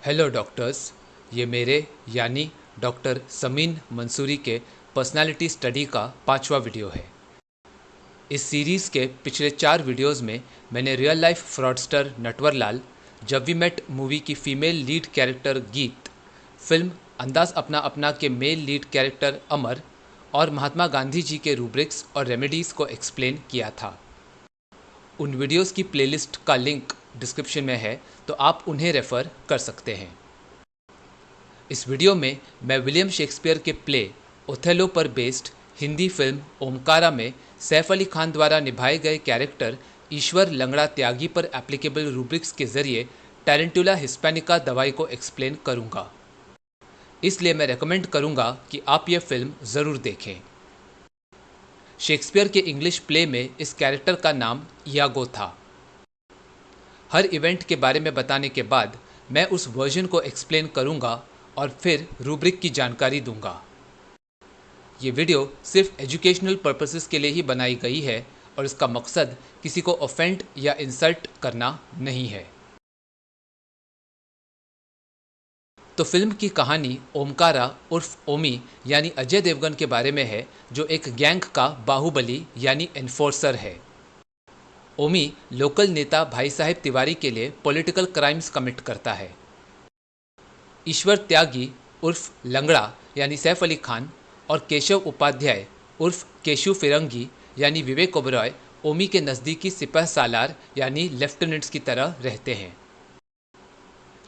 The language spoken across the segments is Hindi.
Hello doctors. ये मेरे यानी डॉक्टर समीन मंसूरी के पर्सनालिटी स्टडी का 5वां वीडियो है। इस सीरीज़ के पिछले 4 वीडियोस में मैंने रियल लाइफ फ्रॉडस्टर नटवरलाल, जब वी मेट मूवी की फीमेल लीड कैरेक्टर गीत, फिल्म अंदाज अपना अपना के मेल लीड कैरेक्टर अमर और महात्मा गांधी जी के रूब्रिक्स और रेमेडीज़ को एक्सप्लेन किया था। उन वीडियोस की प्लेलिस्ट का लिंक डिस्क्रिप्शन में है, तो आप उन्हें रेफ़र कर सकते हैं। इस वीडियो में मैं विलियम शेक्सपियर के प्ले ओथेलो पर बेस्ड हिंदी फिल्म ओमकारा में सैफ अली खान द्वारा निभाए गए कैरेक्टर ईश्वर लंगड़ा त्यागी पर एप्लीकेबल रूब्रिक्स के जरिए टैरेंटुला हिस्पैनिका दवाई को एक्सप्लेन करूंगा। इसलिए मैं रेकमेंड करूंगा कि आप यह फिल्म ज़रूर देखें। शेक्सपियर के इंग्लिश प्ले में इस कैरेक्टर का नाम इयागो था। हर इवेंट के बारे में बताने के बाद मैं उस वर्जन को एक्सप्लेन करूंगा और फिर रूब्रिक की जानकारी दूंगा। ये वीडियो सिर्फ एजुकेशनल पर्पसेस के लिए ही बनाई गई है और इसका मकसद किसी को ऑफेंड या इंसल्ट करना नहीं है। तो फिल्म की कहानी ओमकारा उर्फ ओमी यानी अजय देवगन के बारे में है, जो एक गैंग का बाहुबली यानी एनफोर्सर है। ओमी लोकल नेता भाई साहेब तिवारी के लिए पॉलिटिकल क्राइम्स कमिट करता है। ईश्वर त्यागी उर्फ लंगड़ा यानी सैफ अली खान और केशव उपाध्याय उर्फ केशु फिरंगी यानी विवेक ओबरॉय ओमी के नज़दीकी सिपह सालार यानी लेफ्टिनेंट्स की तरह रहते हैं।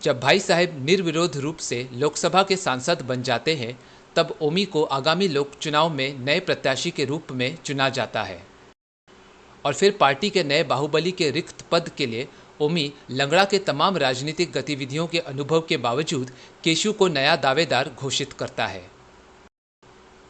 जब भाई साहेब निर्विरोध रूप से लोकसभा के सांसद बन जाते हैं, तब ओमी को आगामी लोक चुनाव में नए प्रत्याशी के रूप में चुना जाता है और फिर पार्टी के नए बाहुबली के रिक्त पद के लिए ओमी लंगड़ा के तमाम राजनीतिक गतिविधियों के अनुभव के बावजूद केशु को नया दावेदार घोषित करता है।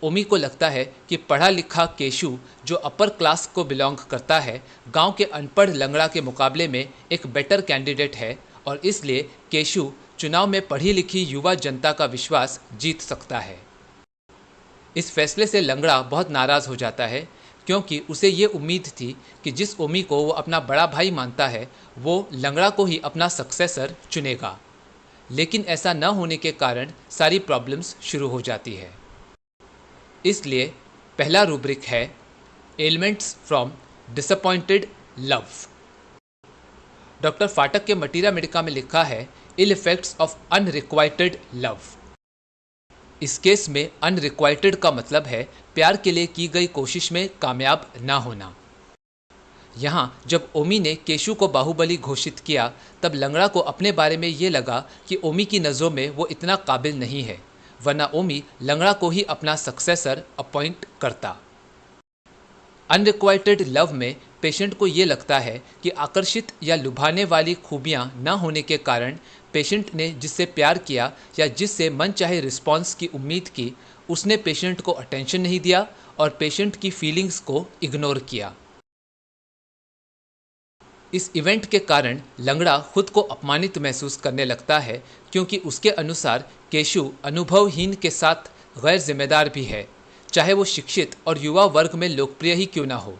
ओमी को लगता है कि पढ़ा लिखा केशु, जो अपर क्लास को बिलोंग करता है, गांव के अनपढ़ लंगड़ा के मुकाबले में एक बेटर कैंडिडेट है और इसलिए केशु चुनाव में पढ़ी लिखी युवा जनता का विश्वास जीत सकता है। इस फैसले से लंगड़ा बहुत नाराज़ हो जाता है, क्योंकि उसे ये उम्मीद थी कि जिस ओमी को वो अपना बड़ा भाई मानता है, वो लंगड़ा को ही अपना सक्सेसर चुनेगा। लेकिन ऐसा न होने के कारण सारी प्रॉब्लम्स शुरू हो जाती है। इसलिए पहला रूब्रिक है elements from disappointed love. Doctor Phatak के मटीरा मेडिका में लिखा है ill effects of unrequited love. इस केस में अनरिक्वाइटेड का मतलब है प्यार के लिए की गई कोशिश में कामयाब ना होना। यहाँ जब ओमी ने केशु को बाहुबली घोषित किया, तब लंगड़ा को अपने बारे में ये लगा कि ओमी की नज़रों में वो इतना काबिल नहीं है, वरना ओमी लंगड़ा को ही अपना सक्सेसर अपॉइंट करता। अनरिक्वाइटेड लव में पेशेंट को ये लगता है कि आकर्षित या लुभाने वाली खूबियाँ न होने के कारण पेशेंट ने जिससे प्यार किया या जिससे मनचाहे रिस्पॉन्स की उम्मीद की, उसने पेशेंट को अटेंशन नहीं दिया और पेशेंट की फीलिंग्स को इग्नोर किया। इस इवेंट के कारण लंगड़ा खुद को अपमानित महसूस करने लगता है, क्योंकि उसके अनुसार केशु अनुभवहीन के साथ गैर जिम्मेदार भी है, चाहे वो शिक्षित और युवा वर्ग में लोकप्रिय ही क्यों ना हो।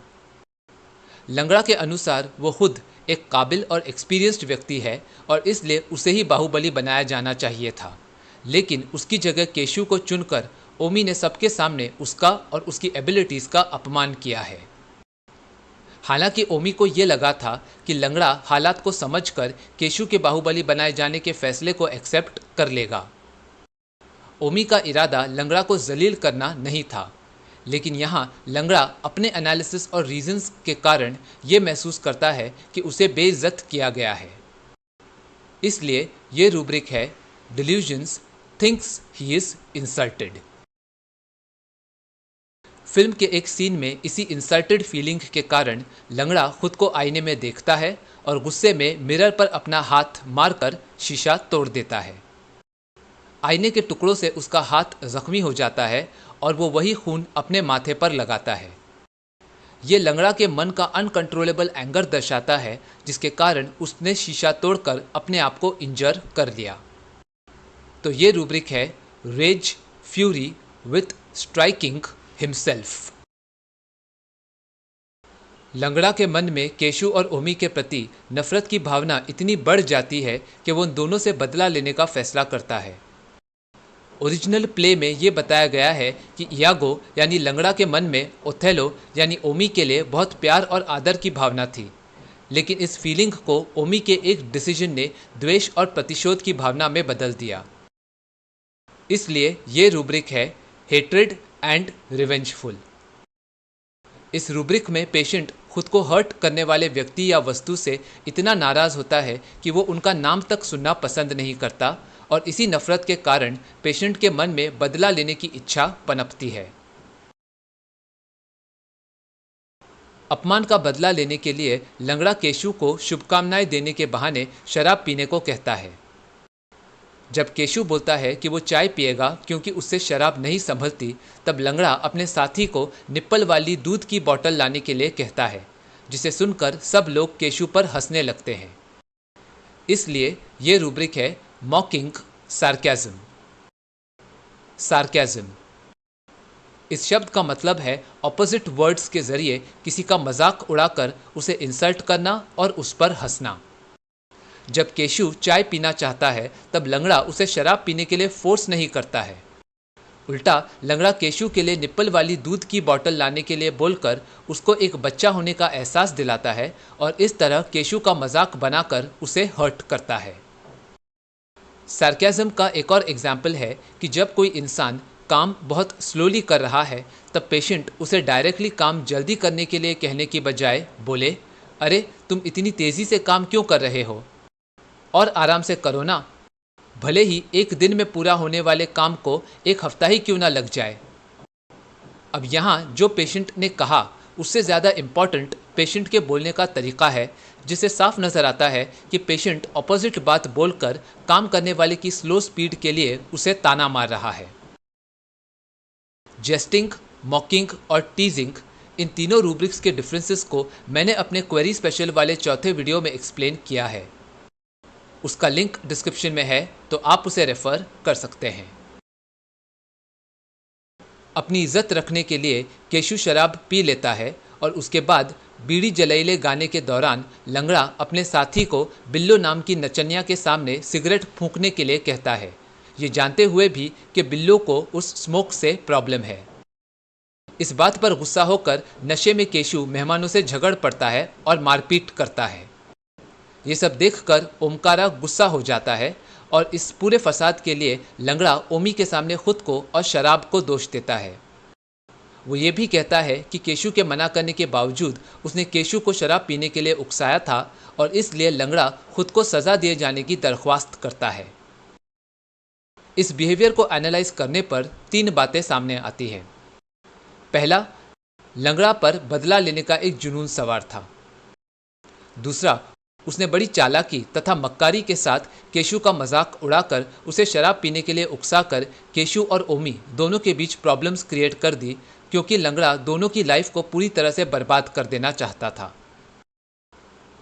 लंगड़ा के अनुसार वो खुद एक काबिल और एक्सपीरियंस्ड व्यक्ति है और इसलिए उसे ही बाहुबली बनाया जाना चाहिए था, लेकिन उसकी जगह केशु को चुनकर ओमी ने सबके सामने उसका और उसकी एबिलिटीज़ का अपमान किया है। हालांकि ओमी को ये लगा था कि लंगड़ा हालात को समझकर केशु के बाहुबली बनाए जाने के फैसले को एक्सेप्ट कर लेगा। ओमी का इरादा लंगड़ा को जलील करना नहीं था, लेकिन यहाँ लंगड़ा अपने एनालिसिस और रीजंस के कारण ये महसूस करता है कि उसे बेइज्जत किया गया है। इसलिए ये रूब्रिक है delusions thinks he is insulted. Film के एक सीन में इसी इंसल्टेड फीलिंग के कारण लंगड़ा खुद को आईने में देखता है और गुस्से में मिरर पर अपना हाथ मारकर शीशा तोड़ देता है। आईने के टुकड़ों से उसका हाथ जख्मी हो जाता है और वो वही खून अपने माथे पर लगाता है। ये लंगड़ा के मन का अनकंट्रोलेबल एंगर दर्शाता है, जिसके कारण उसने शीशा तोड़कर अपने आप को इंजर कर लिया। तो ये रूब्रिक है rage fury with striking himself. Langda के मन में केशु और ओमी के प्रति नफरत की भावना इतनी बढ़ जाती है कि वो उन दोनों से बदला लेने का फैसला करता है। ओरिजिनल प्ले में ये बताया गया है कि इयागो यानी लंगड़ा के मन में ओथेलो यानी ओमी के लिए बहुत प्यार और आदर की भावना थी, लेकिन इस फीलिंग को ओमी के एक डिसीजन ने द्वेष और प्रतिशोध की भावना में बदल दिया। इसलिए ये रूब्रिक है हेट्रेड एंड रिवेंजफुल। इस रूब्रिक में पेशेंट खुद को हर्ट करने वाले व्यक्ति या वस्तु से इतना नाराज होता है कि वो उनका नाम तक सुनना पसंद नहीं करता, और इसी नफरत के कारण पेशेंट के मन में बदला लेने की इच्छा पनपती है। अपमान का बदला लेने के लिए लंगड़ा केशु को शुभकामनाएं देने के बहाने शराब पीने को कहता है। जब केशु बोलता है कि वो चाय पिएगा क्योंकि उससे शराब नहीं संभलती, तब लंगड़ा अपने साथी को निप्पल वाली दूध की बोतल लाने के लिए कहता है, जिसे सुनकर सब लोग केशु पर हंसने लगते हैं। इसलिए ये रूब्रिक है मॉकिंग सार्केज्म। सार्केज्म इस शब्द का मतलब है ऑपोजिट वर्ड्स के जरिए किसी का मजाक उड़ाकर उसे इंसल्ट करना और उस पर हंसना। जब केशु चाय पीना चाहता है तब लंगड़ा उसे शराब पीने के लिए फोर्स नहीं करता है। उल्टा लंगड़ा केशु के लिए निप्पल वाली दूध की बोतल लाने के लिए बोलकर उसको एक बच्चा होने का एहसास दिलाता है और इस तरह केशु का मजाक बनाकर उसे हर्ट करता है। सार्केज्म का एक और एग्जाम्पल है कि जब कोई इंसान काम बहुत स्लोली कर रहा है तब पेशेंट उसे डायरेक्टली काम जल्दी करने के लिए कहने की बजाय बोले, अरे तुम इतनी तेज़ी से काम क्यों कर रहे हो, और आराम से करो ना, भले ही एक दिन में पूरा होने वाले काम को एक हफ्ता ही क्यों ना लग जाए। अब यहाँ जो पेशेंट ने कहा उससे ज़्यादा इम्पॉर्टेंट पेशेंट के बोलने का तरीका है, जिससे साफ नज़र आता है कि पेशेंट ऑपोजिट बात बोलकर काम करने वाले की स्लो स्पीड के लिए उसे ताना मार रहा है। जेस्टिंग, मॉकिंग और टीजिंग, इन तीनों रूब्रिक्स के डिफरेंसेस को मैंने अपने क्वेरी स्पेशल वाले चौथे वीडियो में एक्सप्लेन किया है। उसका लिंक डिस्क्रिप्शन में है, तो आप उसे रेफर कर सकते हैं। अपनी इज्जत रखने के लिए केशु शराब पी लेता है और उसके बाद बीड़ी जलैले गाने के दौरान लंगड़ा अपने साथी को बिल्लो नाम की नचनिया के सामने सिगरेट फूंकने के लिए कहता है, ये जानते हुए भी कि बिल्लो को उस स्मोक से प्रॉब्लम है। इस बात पर गुस्सा होकर नशे में केशु मेहमानों से झगड़ पड़ता है और मारपीट करता है। ये सब देखकर ओमकारा गुस्सा हो जाता है और इस पूरे फसाद के लिए लंगड़ा ओमी के सामने खुद को और शराब को दोष देता है। वो ये भी कहता है कि केशु के मना करने के बावजूद उसने केशु को शराब पीने के लिए उकसाया था और इसलिए लंगड़ा खुद को सज़ा दिए जाने की दरख्वास्त करता है। इस बिहेवियर को एनालाइज करने पर तीन बातें सामने आती हैं। पहला, लंगड़ा पर बदला लेने का एक जुनून सवार था। दूसरा, उसने बड़ी चालाकी तथा मक्कारी के साथ केशु का मजाक उड़ाकर उसे शराब पीने के लिए उकसाकर केशु और ओमी दोनों के बीच प्रॉब्लम्स क्रिएट कर दी, क्योंकि लंगड़ा दोनों की लाइफ को पूरी तरह से बर्बाद कर देना चाहता था।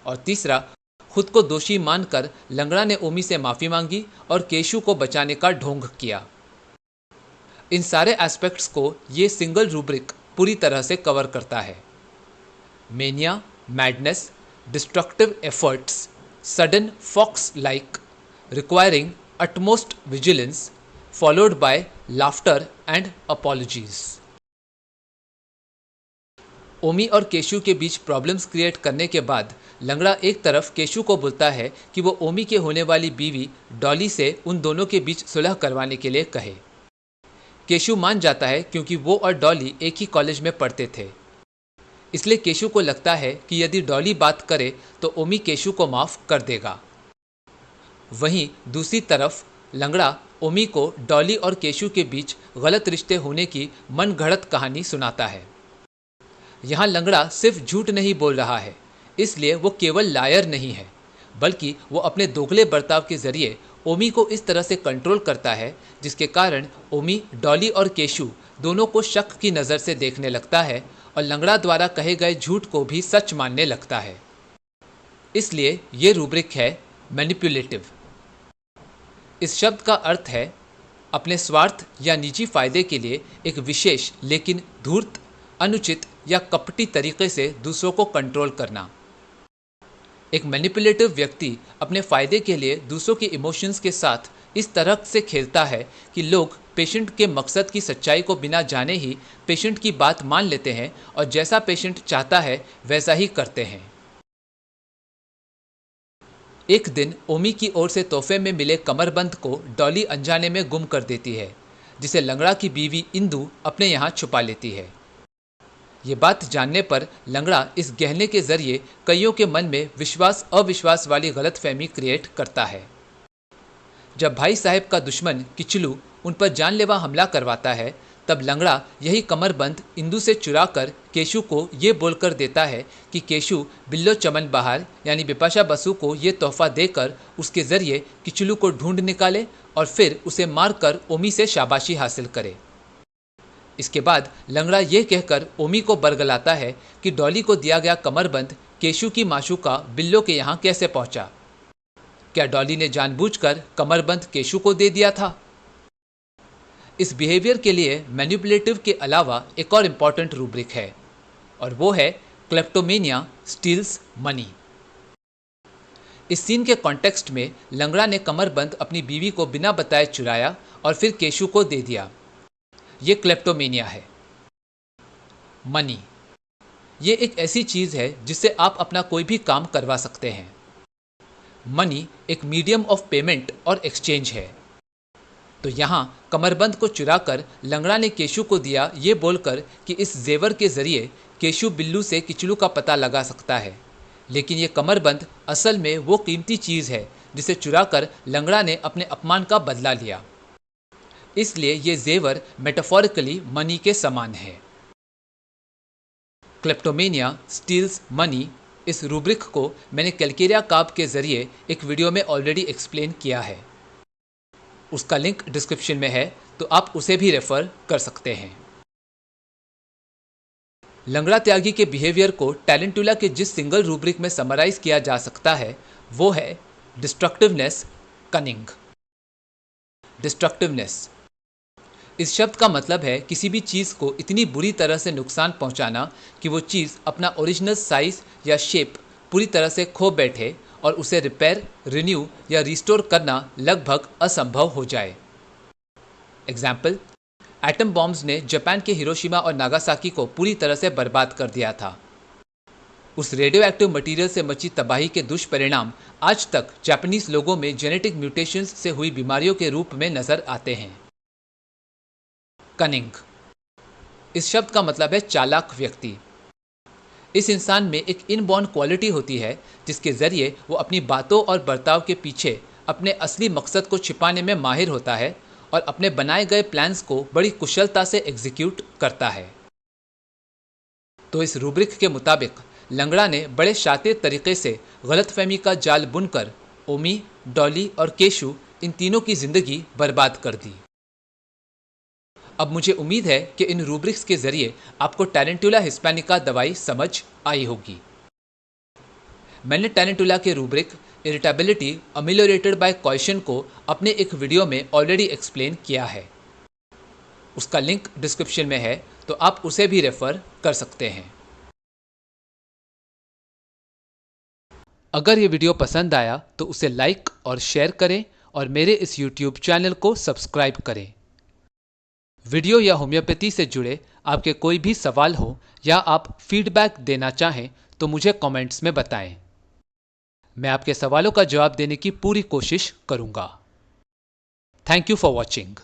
और तीसरा, खुद को दोषी मानकर लंगड़ा ने ओमी से माफ़ी मांगी और केशु को बचाने का ढोंग किया। इन सारे एस्पेक्ट्स को ये सिंगल रूब्रिक पूरी तरह से कवर करता है। Mania, madness, destructive efforts, sudden fox-like, requiring utmost vigilance, followed by laughter and apologies. ओमी और केशु के बीच प्रॉब्लम्स क्रिएट करने के बाद लंगड़ा एक तरफ केशु को बोलता है कि वो ओमी के होने वाली बीवी डॉली से उन दोनों के बीच सुलह करवाने के लिए कहे। केशु मान जाता है क्योंकि वो और डॉली एक ही कॉलेज में पढ़ते थे। इसलिए केशु को लगता है कि यदि डॉली बात करे तो ओमी केशु को माफ़ कर देगा। वहीं दूसरी तरफ लंगड़ा ओमी को डॉली और केशु के बीच गलत रिश्ते होने की मनगढ़ंत कहानी सुनाता है। यहाँ लंगड़ा सिर्फ झूठ नहीं बोल रहा है, इसलिए वो केवल लायर नहीं है, बल्कि वो अपने दोगले बर्ताव के जरिए ओमी को इस तरह से कंट्रोल करता है जिसके कारण ओमी डॉली और केशु दोनों को शक की नज़र से देखने लगता है और लंगड़ा द्वारा कहे गए झूठ को भी सच मानने लगता है। इसलिए ये रूब्रिक है मैनिपुलेटिव। इस शब्द का अर्थ है अपने स्वार्थ या निजी फायदे के लिए एक विशेष लेकिन धूर्त, अनुचित या कपटी तरीके से दूसरों को कंट्रोल करना। एक मैनिपुलेटिव व्यक्ति अपने फायदे के लिए दूसरों के इमोशंस के साथ इस तरह से खेलता है कि लोग पेशेंट के मकसद की सच्चाई को बिना जाने ही पेशेंट की बात मान लेते हैं और जैसा पेशेंट चाहता है वैसा ही करते हैं। एक दिन ओमी की ओर से तोहफे में मिले कमरबंद को डॉली अनजाने में गुम कर देती है, जिसे लंगड़ा की बीवी इंदु अपने यहाँ छुपा लेती है। ये बात जानने पर लंगड़ा इस गहने के जरिए कईयों के मन में विश्वास अविश्वास वाली गलतफहमी क्रिएट करता है। जब भाई साहब का दुश्मन किचलू उन पर जानलेवा हमला करवाता है, तब लंगड़ा यही कमरबंद इंदु से चुरा कर केशु को ये बोलकर देता है कि केशु बिल्लो चमन बहार यानी बिपाशा बसु को ये तोहफा देकर उसके जरिए किचलू को ढूंढ निकाले और फिर उसे मारकर ओमी से शाबाशी हासिल करे। इसके बाद लंगड़ा ये कहकर ओमी को बरगलाता है कि डॉली को दिया गया कमरबंद केशु की माशूका बिल्लो के यहाँ कैसे पहुंचा। क्या डॉली ने जानबूझकर कमरबंद केशु को दे दिया था? इस बिहेवियर के लिए मैनिपुलेटिव के अलावा एक और इम्पॉर्टेंट रूब्रिक है और वो है क्लेप्टोमेनिया स्टील्स मनी। इस सीन के कॉन्टेक्स्ट में लंगड़ा ने कमरबंद अपनी बीवी को बिना बताए चुराया और फिर केशु को दे दिया। ये क्लेप्टोमेनिया है। मनी, ये एक ऐसी चीज़ है जिससे आप अपना कोई भी काम करवा सकते हैं। मनी एक मीडियम ऑफ पेमेंट और एक्सचेंज है। तो यहाँ कमरबंद को चुराकर लंगड़ा ने केशु को दिया ये बोलकर कि इस जेवर के जरिए केशु बिल्लू से किचलू का पता लगा सकता है, लेकिन ये कमरबंद असल में वो कीमती चीज़ है जिसे चुराकर लंगड़ा ने अपने अपमान का बदला लिया। इसलिए ये जेवर मेटाफोरिकली मनी के समान है। क्लेप्टोमेनिया स्टील्स मनी, इस रूब्रिक को मैंने कैलकेरिया काब के जरिए एक वीडियो में ऑलरेडी एक्सप्लेन किया है। उसका लिंक डिस्क्रिप्शन में है, तो आप उसे भी रेफर कर सकते हैं। लंगड़ा त्यागी के बिहेवियर को टैलेंटुला के जिस सिंगल रूब्रिक में समराइज किया जा सकता है वो है डिस्ट्रक्टिवनेस, कनिंग। डिस्ट्रक्टिवनेस, इस शब्द का मतलब है किसी भी चीज़ को इतनी बुरी तरह से नुकसान पहुंचाना कि वो चीज़ अपना ओरिजिनल साइज या शेप पूरी तरह से खो बैठे और उसे रिपेयर, रिन्यू या रिस्टोर करना लगभग असंभव हो जाए। एग्जाम्पल, एटम बॉम्ब्स ने जापान के हिरोशिमा और नागासाकी को पूरी तरह से बर्बाद कर दिया था। उस रेडियो एक्टिव मटीरियल से मची तबाही के दुष्परिणाम आज तक जापानीज लोगों में जेनेटिक म्यूटेशंस से हुई बीमारियों के रूप में नजर आते हैं। कनिंग, इस शब्द का मतलब है चालाक व्यक्ति। इस इंसान में एक इनबॉर्न क्वालिटी होती है जिसके जरिए वो अपनी बातों और बर्ताव के पीछे अपने असली मकसद को छिपाने में माहिर होता है और अपने बनाए गए प्लान्स को बड़ी कुशलता से एग्जीक्यूट करता है। तो इस रूब्रिक के मुताबिक लंगड़ा ने बड़े शातिर तरीके से गलतफहमी का जाल बुनकर ओमी, डॉली और केशु, इन तीनों की जिंदगी बर्बाद कर दी। अब मुझे उम्मीद है कि इन रूब्रिक्स के जरिए आपको टैरेंटुला हिस्पैनिका दवाई समझ आई होगी। मैंने टैरेंटुला के रूब्रिक इरिटेबिलिटी अमेलियोरेटेड बाय कॉशन को अपने एक वीडियो में ऑलरेडी एक्सप्लेन किया है। उसका लिंक डिस्क्रिप्शन में है, तो आप उसे भी रेफर कर सकते हैं। अगर ये वीडियो पसंद आया तो उसे लाइक और शेयर करें और मेरे इस YouTube चैनल को सब्सक्राइब करें। वीडियो या होम्योपैथी से जुड़े आपके कोई भी सवाल हो या आप फीडबैक देना चाहें तो मुझे कमेंट्स में बताएं। मैं आपके सवालों का जवाब देने की पूरी कोशिश करूंगा। Thank you for watching.